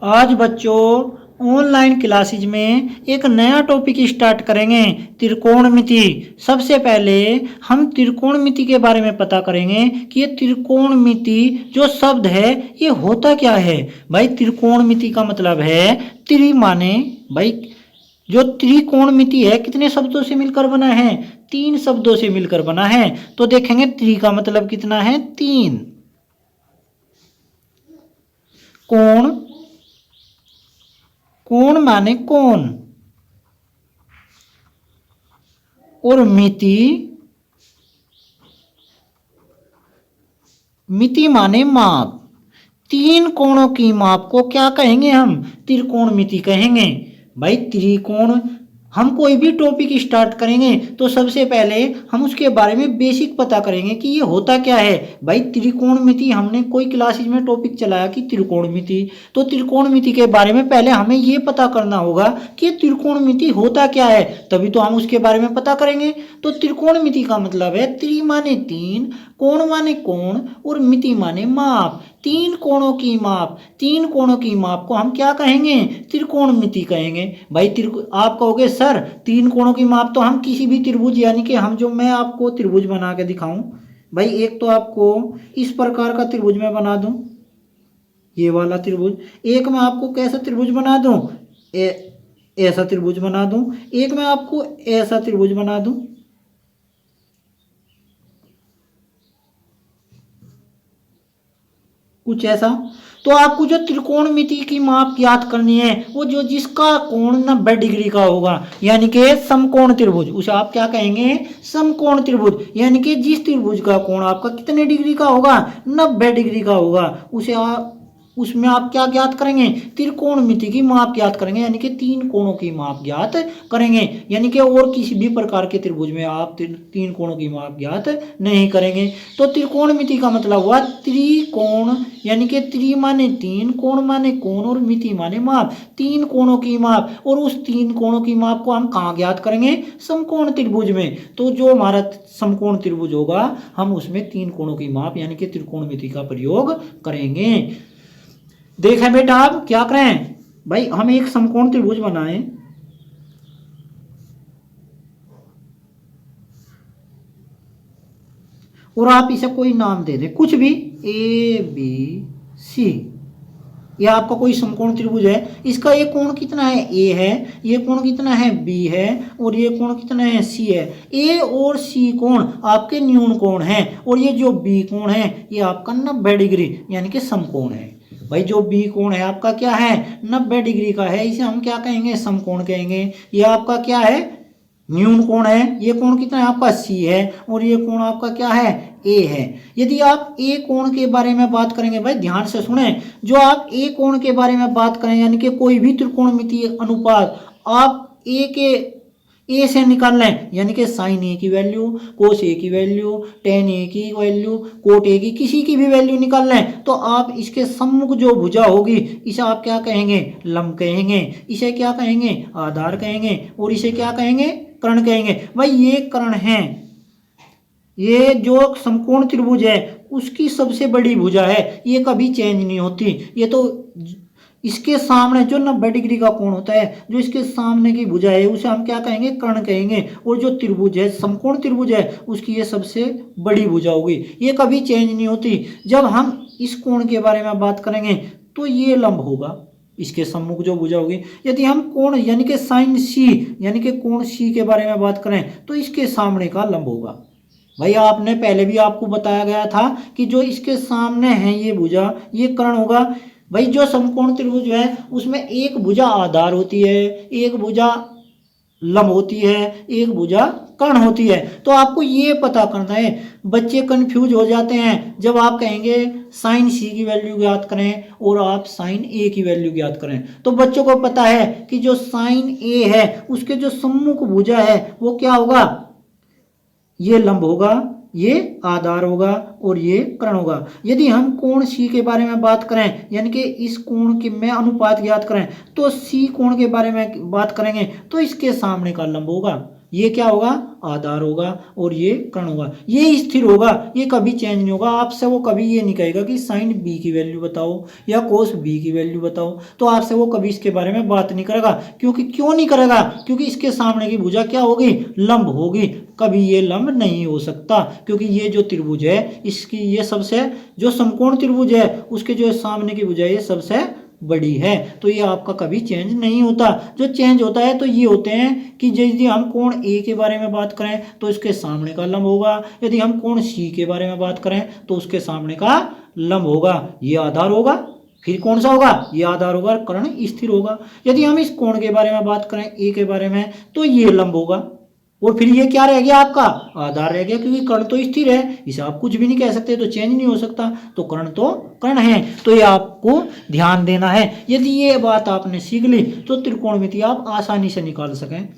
आज बच्चों online classes में एक नया टॉपिक स्टार्ट करेंगे, त्रिकोणमिति। सबसे पहले हम त्रिकोणमिति के बारे में पता करेंगे कि ये त्रिकोणमिति जो शब्द है ये होता क्या है। भाई त्रिकोणमिति का मतलब है त्रि माने भाई जो त्रिकोणमिति है कितने शब्दों से मिलकर बना है, 3 शब्दों से मिलकर बना है। तो देखेंगे त्रि का मतलब कितना है, 3। कोण, कोण माने कोण, और मिति, मिति माने माप। 3 कोणों की माप को क्या कहेंगे, हम त्रिकोणमिति कहेंगे। भाई त्रिकोण, हम कोई भी टॉपिक स्टार्ट करेंगे तो सबसे पहले हम उसके बारे में बेसिक पता करेंगे कि ये होता क्या है। भाई त्रिकोणमिति, हमने कोई क्लासेज में टॉपिक चलाया कि त्रिकोणमिति, तो त्रिकोणमिति के बारे में पहले हमें ये पता करना होगा कि त्रिकोणमिति होता क्या है, तभी तो हम उसके बारे में पता करेंगे। तो त्रिकोणमिति का मतलब है त्रि माने 3, कोण माने कोण, और मिति माने माप। 3 कोणों की माप, 3 कोणों की माप को हम क्या कहेंगे, त्रिकोणमिति कहेंगे। भाई आप कहोगे सर 3 कोणों की माप तो हम किसी भी त्रिभुज, यानी कि हम जो मैं आपको त्रिभुज बना के दिखाऊं, भाई एक तो आपको इस प्रकार का त्रिभुज मैं बना दूं, ये वाला त्रिभुज। एक मैं आपको कैसा त्रिभुज बना दूं, ऐसा त्रिभुज बना दूं। एक मैं आपको ऐसा त्रिभुज बना दूं। कुछ ऐसा। तो आपको जो त्रिकोणमिति की माप ज्ञात करनी है वो जो जिसका कोण 90 डिग्री का होगा, यानी कि समकोण त्रिभुज, उसे आप क्या कहेंगे, समकोण त्रिभुज। यानी कि जिस त्रिभुज का कोण आपका कितने डिग्री का होगा, 90 डिग्री का होगा, उसे आप, उसमें आप क्या ज्ञात करेंगे, त्रिकोणमिति की माप ज्ञात करेंगे, यानी कि 3 कोणों की माप ज्ञात करेंगे। यानी कि और किसी भी प्रकार के त्रिभुज में आप 3 कोणों की माप ज्ञात नहीं करेंगे। तो त्रिकोणमिति का मतलब हुआ त्रिकोण, यानी कि त्रि माने 3, कोण माने कोण, और मिति माने माप। 3 कोणों की माप, और उस 3 कोणों की माप को हम कहाँ ज्ञात करेंगे, समकोण त्रिभुज में। तो जो हमारा समकोण त्रिभुज होगा हम उसमें 3 कोणों की माप यानी कि त्रिकोणमिति का प्रयोग करेंगे। देखें बेटा, आप क्या करें, भाई हम एक समकोण त्रिभुज बनाएं, और आप इसे कोई नाम दे दें, कुछ भी, ए बी सी। यह आपका कोई समकोण त्रिभुज है। इसका ये कोण कितना है, ए है, ये कोण कितना है, बी है, और ये कोण कितना है, सी है। ए और सी कोण आपके न्यून कोण हैं, और ये जो बी कोण है ये आपका 90 डिग्री यानी कि समकोण है। भाई जो बी कोण है आपका क्या है, 90 डिग्री का है, इसे हम क्या कहेंगे, समकोण कहेंगे। ये आपका क्या है, न्यून कोण है। ये कोण कितना है आपका, सी है, और ये कोण आपका क्या है, ए है। यदि आप ए कोण के बारे में बात करेंगे, भाई ध्यान से सुने, जो आप ए कोण के बारे में बात करें, यानी कि कोई भी त्रिकोणमितीय अनुपात आप ए से निकाल लें, यानी कि साइन ए की वैल्यू, कोस ए की वैल्यू, टेन ए की वैल्यू, कोट ए की, किसी की भी वैल्यू निकाल लें, तो आप इसके सम्मुख जो भुजा होगी इसे आप क्या कहेंगे, लंब कहेंगे। इसे क्या कहेंगे, आधार कहेंगे, और इसे क्या कहेंगे, कर्ण कहेंगे। भाई ये कर्ण है, ये जो समकोण त्रिभुज है उसकी सबसे बड़ी भुजा है, ये कभी चेंज नहीं होती। ये तो इसके सामने जो 90 डिग्री का कोण होता है, जो इसके सामने की भुजा है उसे हम क्या कहेंगे, कर्ण कहेंगे। और जो त्रिभुज है, समकोण त्रिभुज है, उसकी ये सबसे बड़ी भुजा होगी, ये कभी चेंज नहीं होती। जब हम इस कोण के बारे में बात करेंगे तो ये लंब होगा, इसके सम्मुख जो भुजा होगी। यदि हम कोण यानी कि साइन सी यानी कि कोण सी के बारे में बात करें तो इसके सामने का लंब होगा। भाई आपने पहले भी आपको बताया गया था कि जो इसके सामने है ये भुजा, ये कर्ण होगा। भाई जो समकोण त्रिभुज है उसमें एक भुजा आधार होती है, एक भुजा लंब होती है, एक भुजा कर्ण होती है। तो आपको ये पता करना है। बच्चे कंफ्यूज हो जाते हैं जब आप कहेंगे साइन सी की वैल्यू ज्ञात करें और आप साइन ए की वैल्यू ज्ञात करें, तो बच्चों को पता है कि जो साइन ए है उसके जो सम्मुख भुजा है वो क्या होगा, ये लंब होगा, ये आधार होगा, और ये कर्ण होगा। यदि हम कोण सी के बारे में बात करें, यानी कि इस कोण के में अनुपात ज्ञात करें, तो सी कोण के बारे में बात करेंगे तो इसके सामने का लंब होगा, ये क्या होगा, आधार होगा, और ये कर्ण होगा, ये स्थिर होगा, ये कभी चेंज नहीं होगा। आपसे वो कभी ये नहीं कहेगा कि साइन बी की वैल्यू बताओ या कोस बी की वैल्यू बताओ, तो आपसे वो कभी इसके बारे में बात नहीं करेगा। क्योंकि क्यों नहीं करेगा, क्योंकि इसके सामने की भुजा क्या होगी, लंब होगी, कभी ये लंब नहीं हो सकता, क्योंकि ये जो त्रिभुज है इसकी ये सबसे जो समकोण त्रिभुज है उसके जो सामने की भुजा ये सबसे बड़ी है, तो ये आपका कभी चेंज नहीं होता। जो चेंज होता है तो ये होते हैं कि यदि हम कोण ए के बारे में बात करें तो इसके सामने का लंब होगा, यदि हम कोण सी के बारे में बात करें तो उसके सामने का लंब होगा, ये आधार होगा, फिर कौन सा होगा, ये आधार होगा, कर्ण स्थिर होगा। यदि हम इस कोण के बारे में बात करें ए के बारे में तो ये लंब होगा, और फिर ये क्या रह गया आपका, आधार रह गया, क्योंकि कर्ण तो स्थिर है, इसे आप कुछ भी नहीं कह सकते, तो चेंज नहीं हो सकता, तो कर्ण तो कर्ण है। तो ये आपको ध्यान देना है। यदि ये बात आपने सीख ली तो त्रिकोणमिति आप आसानी से निकाल सकें।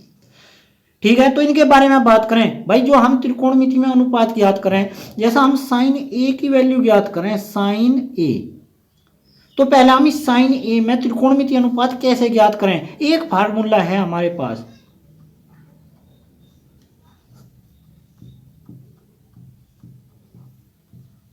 ठीक है, तो इनके बारे में बात करें भाई, जो हम त्रिकोणमिति में अनुपात ज्ञात करें, जैसा हम साइन ए की वैल्यू ज्ञात करें, साइन ए, तो पहले हम इस साइन ए में त्रिकोणमिति अनुपात कैसे ज्ञात करें। एक फार्मूला है हमारे पास,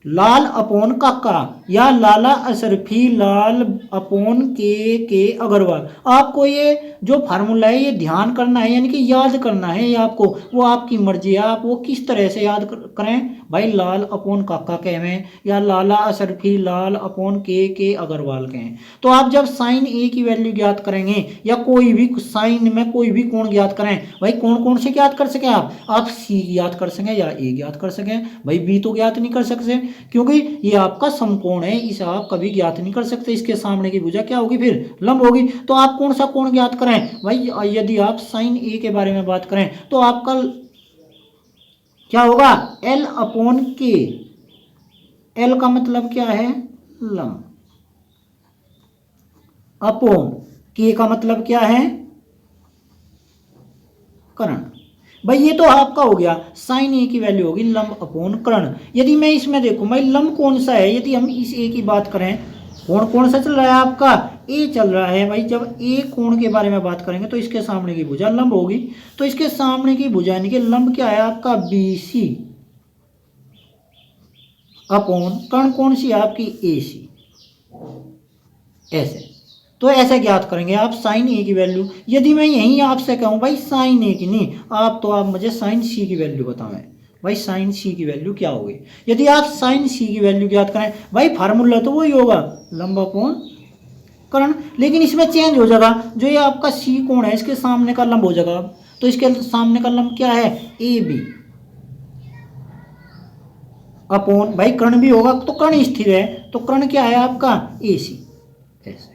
लाल अपोन काका या लाला अशरफी लाल अपोन के अग्रवाल। आपको ये जो फार्मूला है ये ध्यान करना है, यानी कि याद करना है ये आपको, वो आपकी मर्जी है, आप वो किस तरह से याद करें भाई, लाल अपोन काका कहें या लाला अशरफी लाल अपोन के अग्रवाल कहें। तो आप जब साइन ए की वैल्यू ज्ञात करेंगे या कोई भी साइन में कोई भी कोण ज्ञात करें, भाई कौन कौन से ज्ञात कर सकें आप सी ज्ञात कर सकें या ए ज्ञात कर सकें, भाई बी तो ज्ञात नहीं कर सकते, क्योंकि ये आपका समकोण है, इसे आप कभी ज्ञात नहीं कर सकते, इसके सामने की भुजा क्या होगी, फिर लंब होगी। तो आप कौन सा कोण ज्ञात करें भाई, यदि आप साइन ए के बारे में बात करें तो आपका क्या होगा, एल अपोन के। एल का मतलब क्या है, लंब, अपोन के का मतलब क्या है, कर्ण। भाई ये तो आपका हो गया साइन ए की वैल्यू होगी लंब अपोन कर्ण। यदि मैं इसमें देखूं भाई लंब कौन सा है, यदि हम इस ए की बात करें, कोण कौन सा चल रहा है आपका, ए चल रहा है। भाई जब ए कोण के बारे में बात करेंगे तो इसके सामने की भुजा लंब होगी, तो इसके सामने की भुजा यानी कि लंब क्या है आपका, बी सी अपोन कर्ण कौन सी आपकी, ए सी, ऐसे। तो ऐसे ज्ञात करेंगे आप साइन ए की वैल्यू। यदि मैं यहीं आपसे कहूं भाई साइन ए की नहीं, आप मुझे साइन सी की वैल्यू बताएं, भाई साइन सी की वैल्यू क्या होगी। यदि आप साइन सी की वैल्यू ज्ञात करें, भाई फार्मूला तो वही होगा, लंब अपोन कर्ण, लेकिन इसमें चेंज हो जाएगा, जो ये आपका सी कोण है इसके सामने का लंब हो जाएगा, तो इसके सामने का लंब क्या है, ए बी अपोन, भाई कर्ण भी होगा तो कर्ण स्थिर है, तो कर्ण क्या है आपका, ए सी, ऐसे।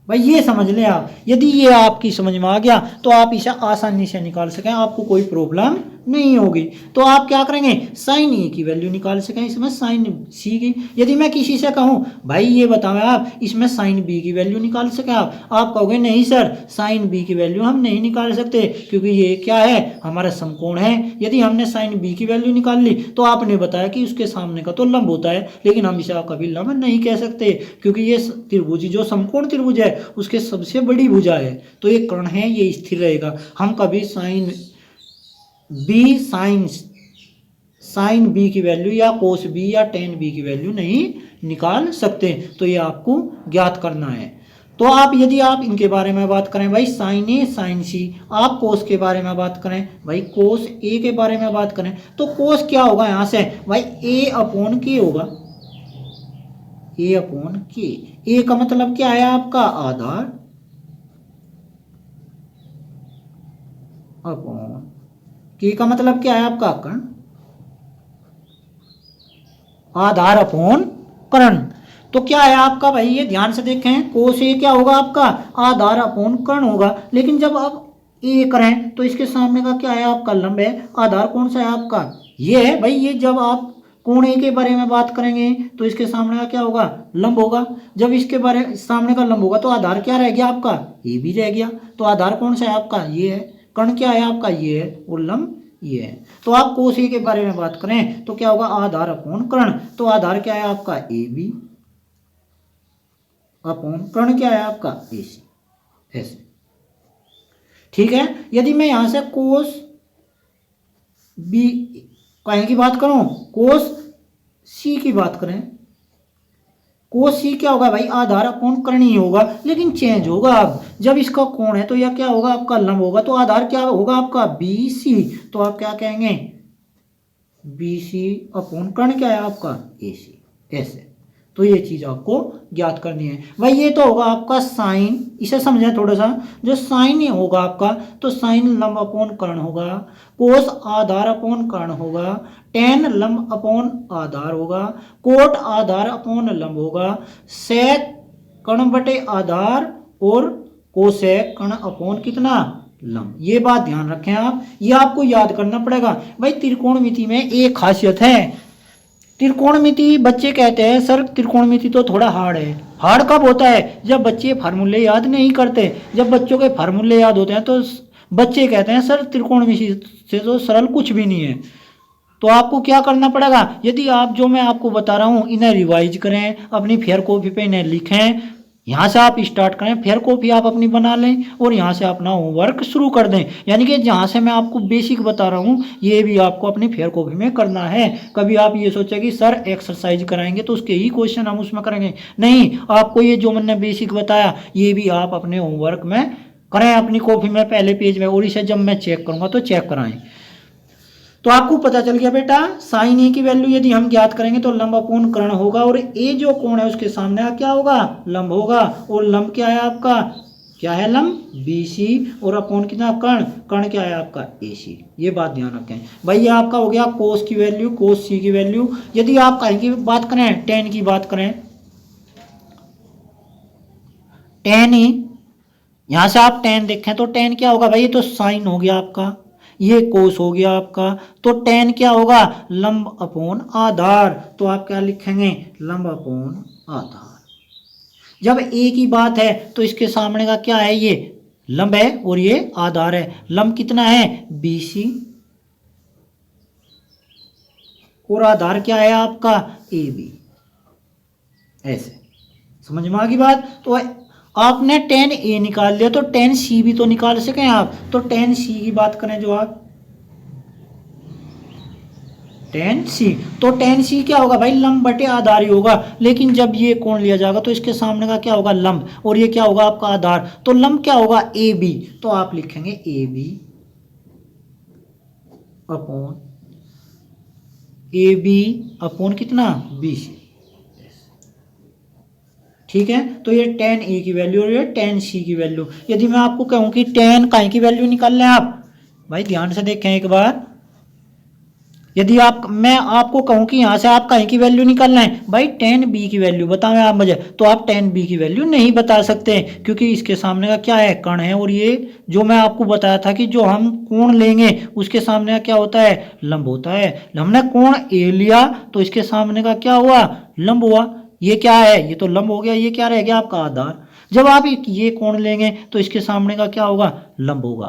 भाई ये समझ लें आप, यदि ये आपकी समझ में आ गया तो आप इसे आसानी से निकाल सकें, आपको कोई प्रॉब्लम नहीं होगी। तो आप क्या करेंगे, साइन ए की वैल्यू निकाल सकें, इसमें साइन सी की। यदि मैं किसी से कहूं भाई ये बताओ आप, इसमें साइन बी की वैल्यू निकाल सकें आप कहोगे नहीं सर साइन बी की वैल्यू हम नहीं निकाल सकते, क्योंकि ये क्या है, हमारा समकोण है। यदि हमने साइन बी की वैल्यू निकाल ली तो आपने बताया कि उसके सामने का तो लंब होता है, लेकिन हम इसे कभी लंब नहीं कह सकते, क्योंकि ये त्रिभुज जो समकोण त्रिभुज है उसके सबसे बड़ी भुजा है, तो ये कर्ण है, ये स्थिर रहेगा। हम कभी साइन बी साइन बी की वैल्यू या कोस बी या टेन बी की वैल्यू नहीं निकाल सकते, तो ये आपको ज्ञात करना है। तो आप यदि आप इनके बारे में बात करें भाई साइन ए साइन सी, आप कोस के बारे में बात करें भाई कोस ए के बारे में बात करें, तो कोस क्या होगा यहां से भाई ए अपोन के होगा, ए अपोन के। ए का मतलब क्या है आपका, आधार अपोन के का मतलब क्या है आपका, कर्ण, आधार अपोन कर्ण। तो क्या है आपका भाई, ये ध्यान से देखें, कोस ए क्या होगा आपका, आधार अपोन कर्ण होगा, लेकिन जब आप ए करें तो इसके सामने का क्या है आपका, लंब है, आधार कौन सा है आपका, ये है। भाई ये जब आप कोण ए के बारे में बात करेंगे तो इसके सामने का क्या होगा, लंब होगा, जब इसके बारे सामने का लंब होगा तो आधार क्या रह गया आपका, ए भी रह गया, तो आधार कौन सा है आपका, ये है, कर्ण क्या है आपका, ये है, और लंब ये है। तो आप कोस ए के बारे में बात करें तो क्या होगा, आधार अपोन कर्ण, तो आधार क्या है आपका, ए बी अपोन कर्ण क्या है आपका, ए सी, ऐसे। ठीक है, यदि मैं यहां से कोस बी कहीं की बात करूं, कोस सी की बात करें, कोस सी क्या होगा भाई, आधार अपॉन कर्ण ही होगा, लेकिन चेंज होगा अब, जब इसका कोण है तो यह क्या होगा आपका लंब होगा, तो आधार क्या होगा आपका बी सी, तो आप क्या कहेंगे बी सी अपॉन कर्ण क्या है आपका ए सी, ऐसे। तो ये चीज आपको ज्ञात करनी है भाई। ये तो होगा आपका साइन, इसे समझें थोड़ा सा, जो साइन होगा आपका, तो साइन लंब अपॉन कर्ण होगा, कोस आधार अपॉन कर्ण होगा, टेन लंब अपॉन आधार होगा, कोट आधार अपॉन लंब होगा, सेक कर्ण बटे आधार, और कोसेक कर्ण अपॉन कितना लंब। ये बात ध्यान रखें आप, ये आपको याद करना पड़ेगा भाई। त्रिकोणमिति में एक खासियत है, त्रिकोणमिति बच्चे कहते हैं सर त्रिकोणमिति तो थोड़ा हार्ड है। हार्ड कब होता है, जब बच्चे फार्मूले याद नहीं करते। जब बच्चों के फार्मूले याद होते हैं तो बच्चे कहते हैं सर त्रिकोणमिति से तो सरल कुछ भी नहीं है। तो आपको क्या करना पड़ेगा, यदि आप जो मैं आपको बता रहा हूँ इन्हें रिवाइज करें, अपनी फेयर कॉपी पे इन्हें लिखें, यहाँ से आप स्टार्ट करें, फेयर कॉपी आप अपनी बना लें और यहाँ से अपना होमवर्क शुरू कर दें। यानी कि जहाँ से मैं आपको बेसिक बता रहा हूँ ये भी आपको अपनी फेयर कॉपी में करना है। कभी आप ये सोचें कि सर एक्सरसाइज कराएंगे तो उसके ही क्वेश्चन हम उसमें करेंगे, नहीं, आपको ये जो मैंने बेसिक बताया ये भी आप अपने होमवर्क में करें, अपनी कॉपी में पहले पेज में, और इसे जब मैं चेक करूँगा तो चेक कराएं। तो आपको पता चल गया बेटा, साइन ए की वैल्यू यदि हम ज्ञात करेंगे तो लंब अपॉन कर्ण होगा, और ए जो कोण है उसके सामने क्या होगा लंब होगा, और लंब क्या है आपका, क्या है लंब बी सी, और अपॉन कितना कर्ण, कर्ण क्या है आपका ए सी। ये बात ध्यान रखें भाई। ये आपका हो गया कोस की वैल्यू, कोस सी की वैल्यू। यदि आप कहीं की बात करें, टेन की बात करें, टेन ही यहां से आप टेन देखें तो टेन क्या होगा भाई, ये तो साइन हो गया आपका, ये कोस हो गया आपका, तो टेन क्या होगा लंब अपॉन आधार। तो आप क्या लिखेंगे लंब अपॉन आधार। जब ए की बात है तो इसके सामने का क्या है, ये लंब है और ये आधार है। लंब कितना है बी सी, और आधार क्या है आपका ए बी। ऐसे समझ में आ गई बात। तो आपने टेन ए निकाल लिया तो टेन सी भी तो निकाल सकें आप। तो टेन सी की बात करें जो आप टेन सी, तो टेन सी क्या होगा भाई लंब बटे आधार ही होगा, लेकिन जब ये कोण लिया जाएगा तो इसके सामने का क्या होगा लंब, और ये क्या होगा आपका आधार, तो लंब क्या होगा ए बी। तो आप लिखेंगे A B upon, A B upon कितना बी सी। ठीक है, तो ये टेन ए की वैल्यू और ये टेन सी की वैल्यू। यदि मैं आपको कहूं कि टेन काई की वैल्यू निकाल लें आप, भाई ध्यान से देखें एक बार, यदि मैं आपको कहूं कि यहां से आप काई की वैल्यू निकाल लें, भाई टेन बी की वैल्यू बताएं आप मुझे, तो आप टेन बी की वैल्यू नहीं बता सकते, क्योंकि इसके सामने का क्या है कर्ण है, और ये जो मैं आपको बताया था कि जो हम कोण लेंगे उसके सामने का क्या होता है लंब होता है। हमने कोण ए लिया तो इसके सामने का क्या हुआ लंब हुआ। ये क्या है, ये तो लंब हो गया, ये क्या रह गया आपका आधार। जब आप ये कोण लेंगे तो इसके सामने का क्या होगा लंब होगा,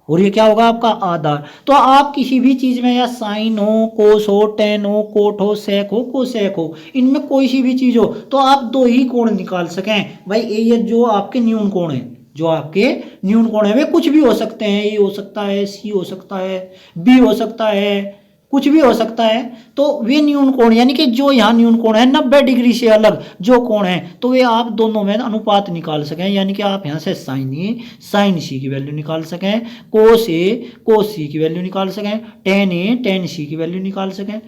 और ये क्या होगा आपका आधार। तो आप किसी भी चीज में, या साइन हो, कोस हो, टेन हो, कोट हो, सेक हो, कोसेक हो, इनमें कोई सी भी चीज हो तो आप दो ही कोण निकाल सकें भाई। ये जो आपके न्यून कोण है, जो आपके न्यून कोण है वे कुछ भी हो सकते हैं, ए हो सकता है, सी हो सकता है, बी हो सकता है, कुछ भी हो सकता है। तो वे न्यून कोण यानी कि जो यहाँ न्यून कोण है 90 डिग्री से अलग जो कोण है, तो वे आप दोनों में अनुपात निकाल सकें। यानी कि आप यहाँ से साइन ए साइन सी की वैल्यू निकाल सकें, कोस ए कोस सी की वैल्यू निकाल सकें, टेन ए टेन सी की वैल्यू निकाल सकें।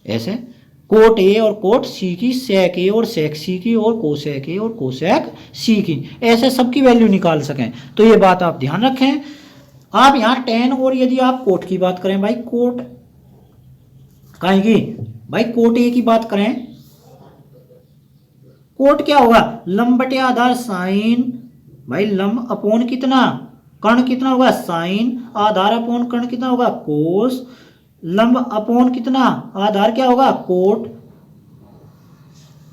ऐसे कोट ए और कोट सी की, सेक ए और सेक सी की, और कोसेक ए और कोसेक सी की, ऐसे सबकी वैल्यू निकाल सकें। तो ये बात आप ध्यान रखें। आप यहाँ टेन, और यदि आप कोट की बात करें भाई, कोट कहेंगी भाई, कोट ए की बात करें, कोट क्या होगा लंब बटे आधार साइन, भाई लंब अपॉन कितना कर्ण कितना होगा साइन, आधार अपॉन कर्ण कितना होगा कोस, लंब अपॉन कितना आधार क्या होगा कोट।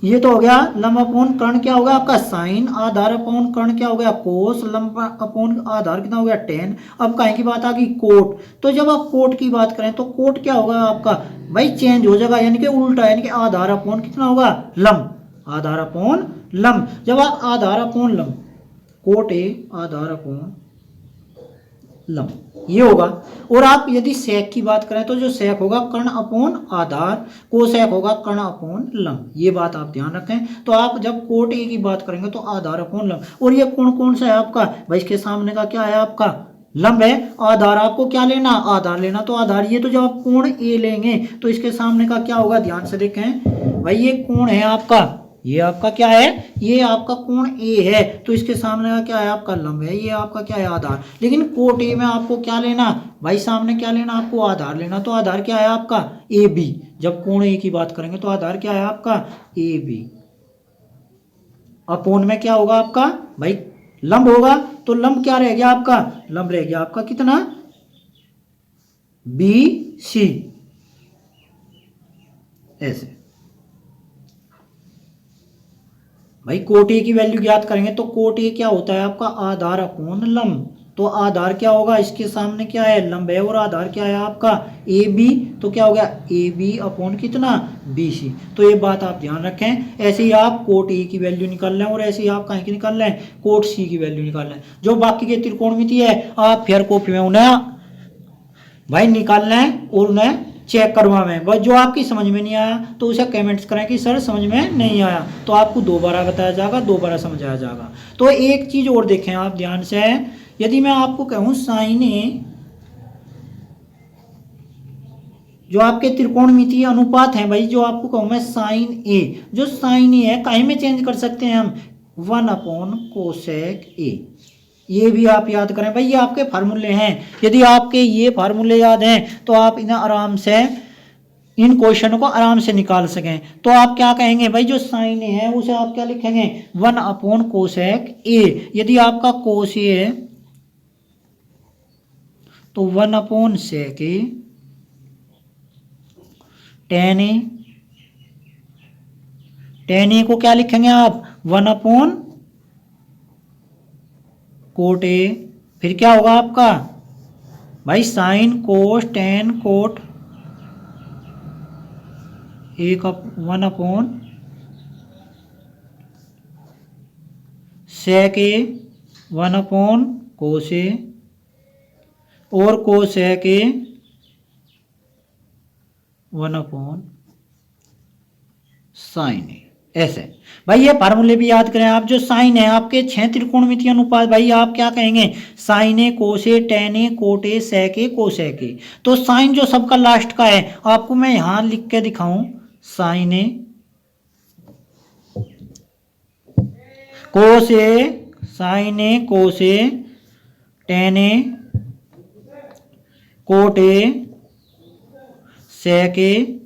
ये तो हो गया लंब अपॉन कर्ण क्या होगा आपका साइन, आधार अपॉन कर्ण क्या हो गया कोस, लंब अपॉन आधार कितना हो गया टेन। अब काहे की बात आ गई कोट। तो जब आप कोट की बात करें तो कोट क्या होगा आपका भाई चेंज हो जाएगा, यानी कि उल्टा, यानी कि आधार अपॉन कितना होगा लंब, आधार अपॉन लंब। जब आप आधार अपॉन लंब, कोट ए आधार अपॉन लंब, ये होगा। और आप यदि सेक की बात करें तो जो सेक होगा कर्ण अपॉन आधार, कोसेक होगा कर्ण अपॉन लंब, ये बात आप ध्यान रखें। तो आप जब कोट ए की बात करेंगे तो आधार अपॉन लंब। और ये कोण कौन सा है आपका भाई, इसके सामने का क्या है आपका लंब है। आधार आपको क्या लेना, आधार लेना, तो आधार ये, तो जब आप कोण ए लेंगे तो इसके सामने का क्या होगा, ध्यान से देखें भाई, ये कोण है आपका, ये आपका क्या है, ये आपका कोण ए है, तो इसके सामने का क्या है आपका लंब है, ये आपका क्या है आधार। लेकिन कोट ए में आपको क्या लेना भाई, सामने क्या लेना आपको आधार लेना, तो आधार क्या है आपका ए बी। जब कोण ए की बात करेंगे तो आधार क्या है आपका ए बी, अपोन में क्या होगा आपका भाई लंब होगा, तो लंब क्या रह गया आपका, लंब रह गया आपका कितना बी सी, ऐसे भाई। कोट ए की वैल्यू ज्ञात करेंगे तो कोट ए क्या होता है आपका आधार अपोन लंब, तो आधार क्या होगा, इसके सामने क्या है लंब है, और आधार क्या है आपका ए बी, तो क्या हो गया ए बी अपॉन कितना बी सी। तो ये बात आप ध्यान रखें। ऐसे ही आप कोट ए की वैल्यू निकाल लें, और ऐसे ही आप कहीं की निकाल लें कोट सी की वैल्यू निकाल लें। जो बाकी के त्रिकोणमिति है आप फेयर कॉपी में उन्हें भाई निकाल लें और उन्हें चेक करवाएं। बस जो आपकी समझ में नहीं आया तो उसे कमेंट्स करें कि सर समझ में नहीं आया, तो आपको दोबारा बताया जाएगा, दोबारा समझाया जाएगा। तो एक चीज और देखें आप ध्यान से, यदि मैं आपको कहूं साइन ए, जो आपके त्रिकोणमितीय अनुपात है भाई, जो आपको कहूं मैं साइन ए, जो साइन ए है कहीं में चेंज कर सकते हैं हम 1 अपॉन कोसेक ए, ये भी आप याद करें भाई, ये आपके फार्मूले हैं। यदि आपके ये फार्मूले याद हैं तो आप इन्हें आराम से, इन क्वेश्चन को आराम से निकाल सकें। तो आप क्या कहेंगे भाई, जो साइन ए है उसे आप क्या लिखेंगे 1 अपॉन कोसेक ए। यदि आपका कोस ए है तो 1 अपॉन सेक ए, टेन ए, टेन ए को क्या लिखेंगे आप 1 अपॉन कोट ए, फिर क्या होगा आपका भाई sine cos ten cot A का 1 अपॉन सेक ए 1 अपॉन कोस ए, और कोसेक ए 1 अपॉन साइन ए, ऐसे भाई। ये फार्मूले भी याद करें आप। जो साइन है आपके 6 त्रिकोणमितीय अनुपात भाई, आप क्या कहेंगे sine A cos A tan A cot A sec A cosec A. तो साइन जो सबका लास्ट का है, आपको मैं यहां लिख के दिखाऊं, sin A cos A, sin A cos A tan A cot A sec A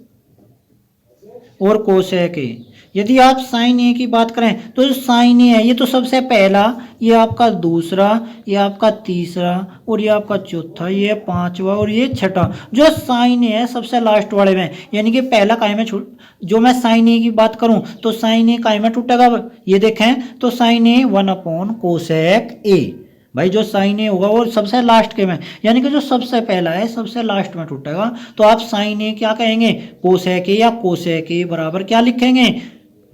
और कोसेक ए। यदि आप साइन ए की बात करें तो जो साइन ए है ये तो सबसे पहला, ये आपका दूसरा, ये आपका तीसरा, और ये आपका चौथा, ये पांचवा और ये छठा। जो साइन ए है सबसे लास्ट वाले में, यानी कि पहला काय में छूट, जो मैं साइन ए की बात करूं तो साइन ए काय में टूटेगा, ये देखें तो sine A 1 upon cosec A. भाई जो साइन ए होगा वो सबसे लास्ट के में, यानी कि जो सबसे पहला है सबसे लास्ट में टूटेगा। तो आप साइन ए क्या कहेंगे कोसेक ए, या कोसेक ए बराबर क्या लिखेंगे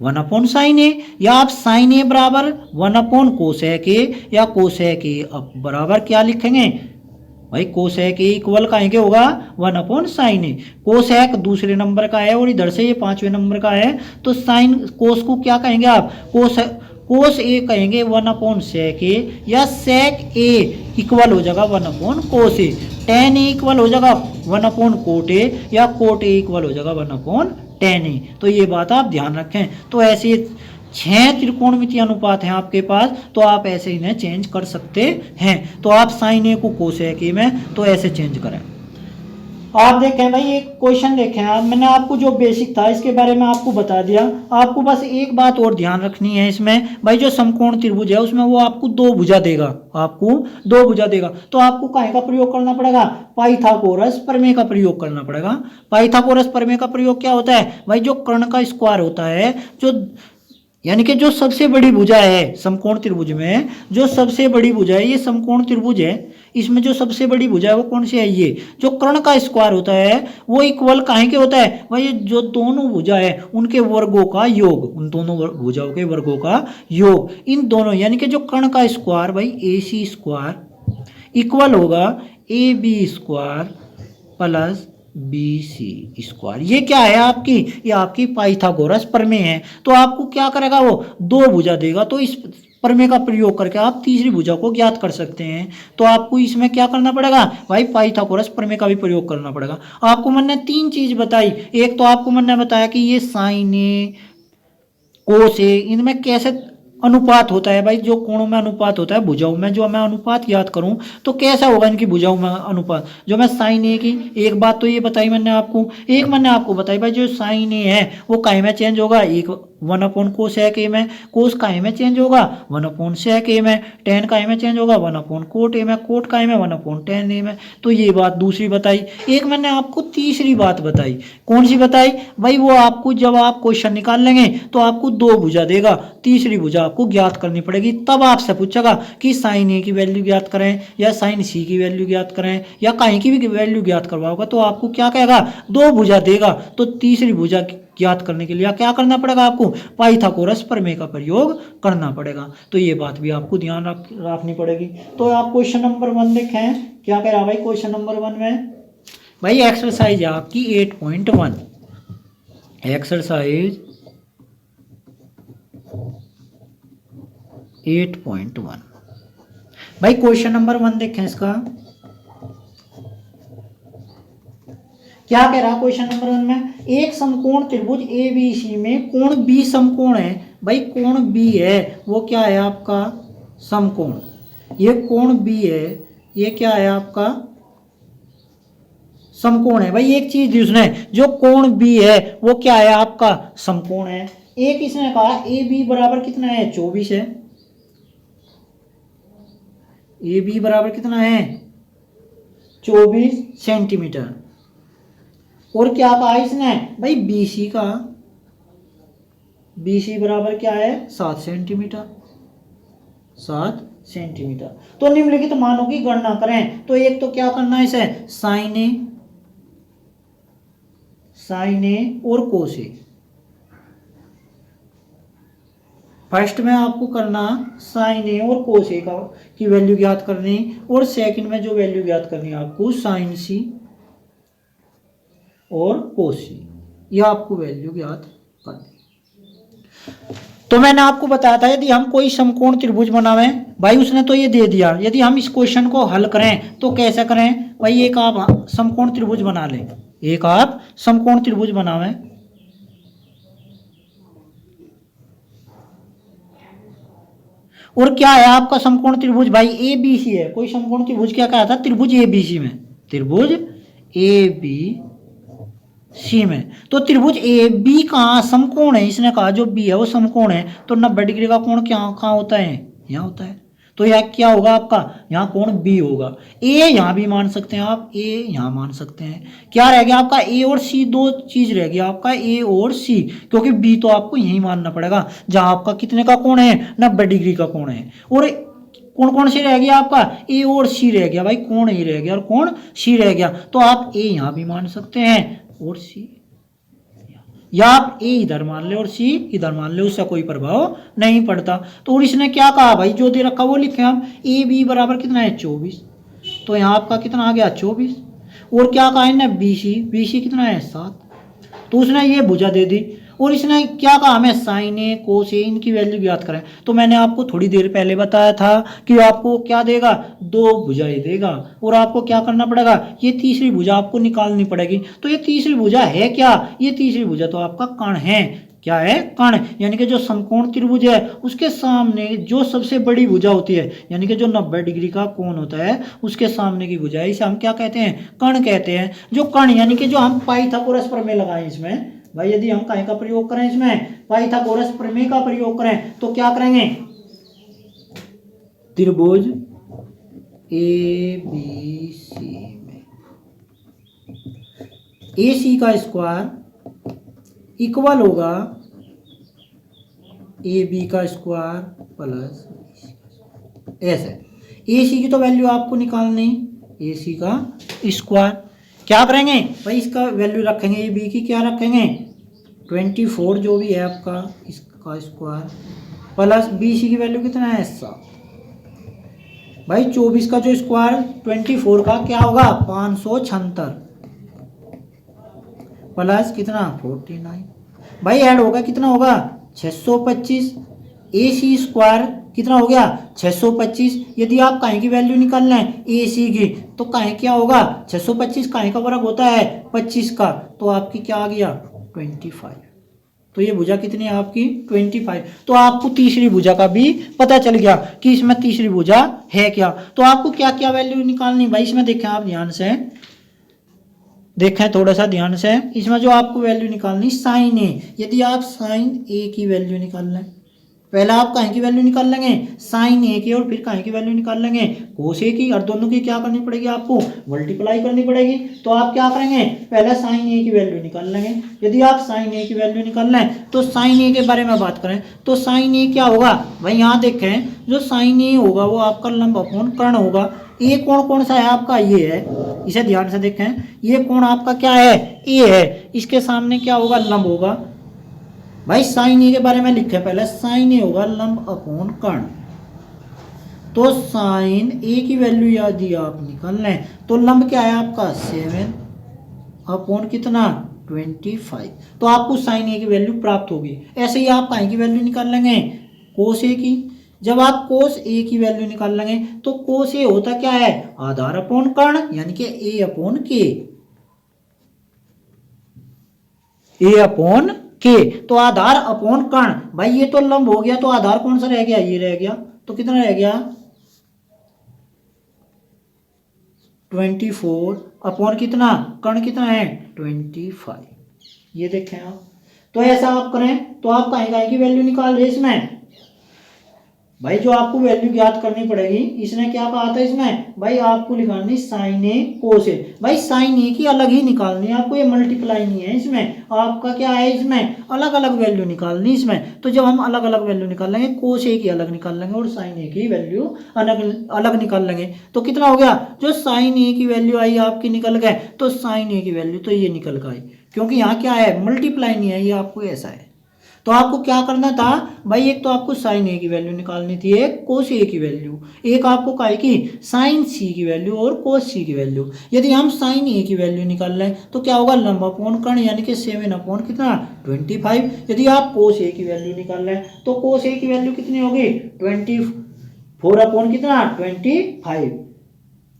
1 अपॉन साइन ए, या आप साइन ए बराबर 1 अपॉन कोसेक ए, या कोसेक ए बराबर क्या लिखेंगे भाई कोसेक ए इक्वल कहेंगे होगा 1 अपॉन साइन ए। कोसेक दूसरे नंबर का है और इधर से ये 5वें नंबर का है, तो साइन कोस को क्या कहेंगे आप कोस ए कहेंगे 1 अपॉन सेक ए, या सेक ए इक्वल हो जाएगा 1 upon cos A, tan A equal हो जाएगा 1 अपॉन कोट ए, या कोट ए इक्वल हो जाएगा 1 अपॉन टेन ए। तो ये बात आप ध्यान रखें। तो ऐसे 6 त्रिकोणमितीय अनुपात हैं आपके पास, तो आप ऐसे इन्हें चेंज कर सकते हैं। तो आप साइन ए को कोसेक ए में तो ऐसे चेंज करें। आप देखें भाई एक क्वेश्चन देखें आप, मैंने आपको जो बेसिक था इसके बारे में आपको बता दिया। आपको बस एक बात और ध्यान रखनी है इसमें भाई, जो समकोण त्रिभुज है उसमें वो आपको 2 भुजा देगा, आपको 2 भुजा देगा। तो आपको काहे का प्रयोग करना पड़ेगा, पाइथागोरस प्रमेय का प्रयोग करना पड़ेगा। पाइथागोरस प्रमेय का प्रयोग क्या होता है भाई, जो कर्ण का स्क्वायर होता है, जो यानी कि जो सबसे बड़ी भुजा है समकोण त्रिभुज में, जो सबसे बड़ी भुजा है ये समकोण त्रिभुज है, इसमें जो सबसे बड़ी भुजा है वो कौन सी है, ये जो कर्ण का स्क्वायर होता है वो इक्वल काहे के होता है भाई, ये जो दोनों भुजा है उनके वर्गों का योग, उन दोनों भुजाओं के वर्गों का योग, इन दोनों यानी कि जो कर्ण का स्क्वायर भाई AC स्क्वायर, इक्वल होगा A B square plus B C square. ये क्या है आपकी, ये आपकी पाइथागोरस प्रमेय है। तो आपको क्या करेगा, वो दो भुजा देगा। तो इस प्रमेय का प्रयोग करके आप तीसरी भुजा को ज्ञात कर सकते हैं। तो आपको इसमें क्या करना पड़ेगा भाई, पाइथागोरस प्रमेय का भी प्रयोग करना पड़ेगा। आपको मैंने तीन चीज बताई। एक तो आपको मैंने बताया कि ये साइन ए कोस ए, इनमें कैसे अनुपात होता है भाई, जो कोणों में अनुपात होता है भुजाओं में, जो मैं अनुपात याद करूं तो कैसा होगा इनकी भुजाओं में अनुपात। जो मैं साइन ए की एक बात तो ये बताई मैंने आपको, एक मैंने आपको बताई भाई जो साइन ए है वो काहे में चेंज होगा, एक 1 कोस सेक ए में, कोस काहे में चेंज होगा 1 सेक ए में, टेन काहे में चेंज होगा 1 कोट ए में, कोट काहे में 1 ए में। तो ये बात दूसरी बताई। एक मैंने आपको तीसरी बात बताई, कौन सी बताई भाई, वो आपको जब आप क्वेश्चन निकाल लेंगे तो आपको दो भुजा देगा, तीसरी भुजा आपको ज्ञात करनी पड़ेगी। तब आपसे पूछेगा कि साइन ए की वैल्यू ज्ञात करें या साइन सी की वैल्यू ज्ञात करें या कहीं की भी वैल्यू ज्ञात करवाओगा, तो आपको क्या कहेगा, दो भुजा देगा। तो तीसरी भुजा ज्ञात करने के लिए क्या करना पड़ेगा, आपको पाइथागोरस प्रमेय का प्रयोग करना पड़ेगा। तो ये बात भी आपको ध्यान रखनी पड़ेगी। तो आप क्वेश्चन नंबर 1 देखें, क्या कह रहा भाई क्वेश्चन नंबर 1 में भाई एक्सरसाइज है आपकी 8.1, एक्सरसाइज 8.1। भाई क्वेश्चन नंबर 1 देखें, इसका क्या कह रहा है क्वेश्चन नंबर 1 में, एक समकोण त्रिभुज ए बी सी में कोण बी समकोण है। भाई कोण बी है वो क्या है आपका समकोण, ये कोण बी है ये क्या है आपका समकोण है। भाई एक चीज उसने, जो कोण बी है वो क्या है आपका समकोण है। एक इसने कहा ए बी बराबर कितना है 24 है, ए बी बराबर कितना है 24 सेंटीमीटर। और क्या कहा इसने भाई बी सी का, बी सी बराबर क्या है 7 सेंटीमीटर, 7 सेंटीमीटर। तो निम्नलिखित मानों की गणना करें। तो एक तो क्या करना है इसे, साइन ए और कोस ए। फर्स्ट में आपको करना साइन ए और कोस ए का की वैल्यू ज्ञात करनी, और सेकंड में जो वैल्यू ज्ञात करनी है आपको साइन सी और कोस सी, यह आपको वैल्यू ज्ञात करनी। तो मैंने आपको बताया था यदि हम कोई समकोण त्रिभुज बनावें, भाई उसने तो ये दे दिया, यदि हम इस क्वेश्चन को हल करें तो कैसे करें भाई, एक आप समकोण त्रिभुज बना लें, एक आप समकोण त्रिभुज बनावें। और क्या है आपका समकोण त्रिभुज भाई ए बी सी है। कोई समकोण त्रिभुज क्या कहा था, त्रिभुज ए बी सी में, त्रिभुज ए बी सी में। तो त्रिभुज ए बी कहाँ समकोण है, इसने कहा जो बी है वो समकोण है। तो 90 डिग्री का कोण क्या कहाँ होता है, यहाँ होता है। तो यह क्या होगा आपका, यहाँ कोण बी होगा। ए यहाँ भी मान सकते हैं आप, ए यहाँ मान सकते हैं। क्या रह गया आपका ए और सी, दो चीज रह गया आपका ए और सी, क्योंकि बी तो आपको यही मानना पड़ेगा जहां आपका कितने का कोण है 90 डिग्री का कोण है। और कौन कौन सी रह गया आपका, ए और सी रह गया भाई, कोण ए रह गया और कोण सी रह गया। तो आप ए यहाँ भी मान सकते हैं और सी, या आप ए इधर मान ले और सी इधर मान ले, उससे कोई प्रभाव नहीं पड़ता। तो और इसने क्या कहा भाई, जो दे रखा वो लिखे हम, ए बी बराबर कितना है 24। तो यहाँ आपका कितना आ गया 24। और क्या कहा है बी सी कितना है 7। तो उसने ये भुजा दे दी। और इसने क्या कहा, हमें साइन ए कोस ए इनकी वैल्यू ज्ञात करें। तो मैंने आपको थोड़ी देर पहले बताया था कि आपको क्या देगा, दो भुजाएं देगा, और आपको क्या करना पड़ेगा, ये तीसरी भुजा आपको निकालनी पड़ेगी। तो ये तीसरी भुजा है क्या, ये तीसरी भुजा तो आपका कण है। क्या है, कण। यानी कि जो समकोण त्रिभुज है उसके सामने जो सबसे बड़ी भुजा होती है, यानी कि जो 90 डिग्री का कोण होता है उसके सामने की भुजा है, इसे हम क्या कहते हैं, कण कहते हैं। जो कण यानी कि जो हम पाइथागोरस प्रमेय लगाएं इसमें भाई, यदि हम काय का प्रयोग करें इसमें, पाइथागोरस प्रमेय का प्रयोग करें तो क्या करेंगे, त्रिभुज ए बी सी में ए सी का स्क्वायर इक्वल होगा ए बी का स्क्वायर प्लस ऐसे। ए सी की तो वैल्यू आपको निकालनी, ए सी का स्क्वायर क्या करेंगे भाई, इसका वैल्यू रखेंगे ए बी की, क्या रखेंगे 24 जो भी है आपका इसका स्क्वायर प्लस बी सी की वैल्यू कितना है 7। भाई 24 का जो स्क्वायर 24 का क्या होगा 576 प्लस कितना 49। भाई ऐड होगा कितना होगा 625। ए सी स्क्वायर कितना हो गया 625। यदि आप काहे की वैल्यू निकालना है ए सी की तो काहे क्या होगा 625 काहे का वर्ग होता है 25 का, तो आपकी क्या आ गया 25। तो ये भुजा कितनी है आपकी 25। तो आपको तीसरी भुजा का भी पता चल गया कि इसमें तीसरी भुजा है क्या। तो आपको क्या क्या वैल्यू निकालनी भाई इसमें देखें आप ध्यान से, देखें थोड़ा सा ध्यान से। इसमें जो आपको वैल्यू निकालनी साइन ए, यदि आप साइन ए की वैल्यू निकाल लें, पहला आप काहे की वैल्यू निकाल लेंगे साइन ए की और फिर काहे की वैल्यू निकाल लेंगे कोस ए की, और दोनों की क्या करनी पड़ेगी आपको मल्टीप्लाई करनी पड़ेगी। तो आप क्या करेंगे पहले साइन ए की वैल्यू निकाल लेंगे। यदि आप साइन ए की वैल्यू निकाल लें तो साइन ए के बारे में बात करें तो साइन ए क्या होगा भाई यहाँ देखें, जो साइन ए होगा वो आपका लंब अपॉन कर्ण होगा। ये कोण कौन सा है आपका ये है, इसे ध्यान से देखें, ये कोण आपका क्या है ए है, इसके सामने क्या होगा लंब होगा। भाई साइन ए के बारे में लिखे पहले, साइन ए होगा लंब अपॉन कर्ण। तो साइन ए की वैल्यू यदि आप निकाल लें तो लंब क्या है आपका 7 अपॉन कितना 25। तो आपको साइन ए की वैल्यू प्राप्त होगी। ऐसे ही आप काहे की वैल्यू निकाल लेंगे कोस ए की। जब आप कोस ए की वैल्यू निकाल लेंगे तो कोस ए होता क्या है आधार अपॉन कर्ण, यानी कि ए अपॉन के, ए अपॉन के। तो आधार अपॉन कर्ण, भाई ये तो लंब हो गया तो आधार कौन सा रह गया ये रह गया, तो कितना रह गया 24 अपॉन कितना कर्ण कितना है 25। ये देखें आप, तो ऐसा आप करें तो आप काहे की वैल्यू निकाल रहे इसमें भाई, जो आपको वैल्यू ज्ञात करनी पड़ेगी। इसने क्या कहा था इसमें भाई आपको निकालनी साइन ए कोस ए। भाई साइन ए की अलग ही निकालनी है आपको, ये मल्टीप्लाई नहीं है इसमें, आपका क्या है इसमें अलग अलग वैल्यू निकालनी इसमें। तो जब हम अलग अलग वैल्यू निकाल लेंगे कोस ए की अलग निकाल लेंगे और साइन ए की वैल्यू अलग अलग निकाल लेंगे, तो कितना हो गया जो साइन ए की वैल्यू आई आपकी निकल गए, तो साइन ए की वैल्यू तो ये निकल गई, क्योंकि यहाँ क्या है मल्टीप्लाई नहीं है, ये आपको ऐसा है। तो आपको क्या करना था भाई, एक तो आपको साइन ए की वैल्यू निकालनी थी, एक कोस ए की वैल्यू, एक आपको काय की साइन सी की वैल्यू और कोस सी की वैल्यू। यदि हम साइन ए की वैल्यू निकाल लें तो क्या होगा लंब अपॉन कर्ण, यानी कि 7 अपॉन कितना 25। यदि आप कोस ए की वैल्यू निकाल लें तो कोस ए की वैल्यू कितनी होगी 24 अपॉन कितना 25।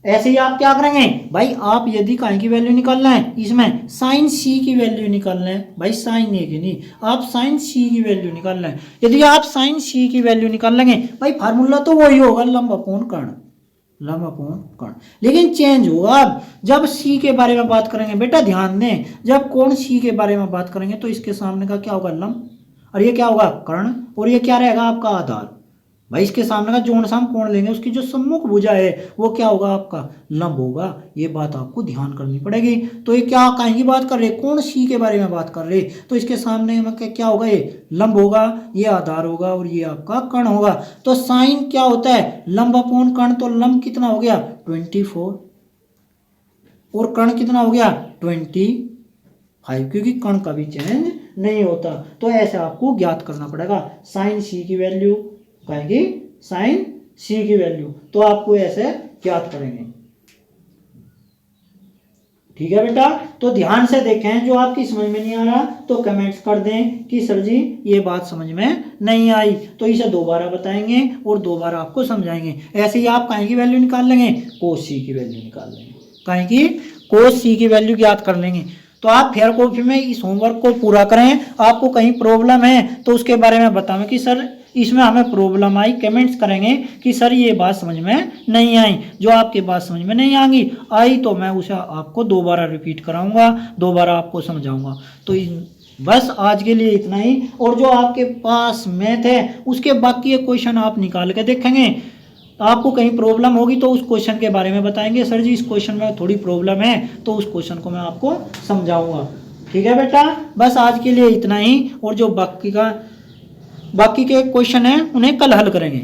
ऐसे ही आप क्या करेंगे भाई, आप यदि काहे की वैल्यू निकालना है इसमें साइन सी की वैल्यू निकालना है भाई, साइन ए की नहीं, आप साइन सी की वैल्यू निकालना है। यदि आप साइन सी की वैल्यू निकाल लेंगे भाई फार्मूला तो वही होगा लंब अपॉन कर्ण, लंब अपॉन कर्ण, लेकिन चेंज होगा अब जब सी के बारे में बात करेंगे। बेटा ध्यान दें, जब कोण सी के बारे में बात करेंगे तो इसके सामने का क्या होगा लंब, और ये क्या होगा कर्ण, और ये क्या रहेगा आपका आधार। भाई इसके सामने का जोड़ सा हम कोण लेंगे, उसकी जो सम्मुख भुजा है वो क्या होगा आपका लंब होगा। ये बात आपको ध्यान करनी पड़ेगी। तो ये क्या काहे की बात कर रहे हैं कोण सी के बारे में बात कर रहे, तो इसके सामने में क्या होगा ये लंब होगा, ये आधार होगा और ये आपका कर्ण होगा। तो साइन क्या होता है लंब अपॉन कर्ण, तो लंब कितना हो गया 24 और कर्ण कितना हो गया 25, क्योंकि कर्ण का भी चेंज नहीं होता। तो ऐसे आपको ज्ञात करना पड़ेगा साइन सी की वैल्यू, कहेंगे साइन सी की वैल्यू, तो आपको ऐसे ज्ञात करेंगे। ठीक है बेटा, तो ध्यान से देखें, जो आपकी समझ में नहीं आ रहा तो कमेंट्स कर दें कि सर जी ये बात समझ में नहीं आई, तो इसे दोबारा बताएंगे और दोबारा आपको समझाएंगे। ऐसे ही आप काहे की वैल्यू निकाल लेंगे कोस सी की वैल्यू निकाल लेंगे, काहे की कोस सी की वैल्यू ज्ञात कर लेंगे। तो आप फेयर कॉपी में इस होमवर्क को पूरा करें। आपको कहीं प्रॉब्लम है तो उसके बारे में बताएं कि सर इसमें हमें प्रॉब्लम आई, कमेंट्स करेंगे कि सर ये बात समझ में नहीं आई। जो आपकी बात समझ में नहीं आई तो मैं उसे आपको दोबारा रिपीट कराऊंगा, दोबारा आपको समझाऊंगा। तो बस आज के लिए इतना ही, और जो आपके पास मैथ है उसके बाकी क्वेश्चन आप निकाल के देखेंगे। आपको कहीं प्रॉब्लम होगी तो उस क्वेश्चन के बारे में बताएंगे, सर जी इस क्वेश्चन में थोड़ी प्रॉब्लम है, तो उस क्वेश्चन को मैं आपको समझाऊंगा। ठीक है बेटा, बस आज के लिए इतना ही, और जो बाकी के क्वेश्चन हैं उन्हें कल हल करेंगे।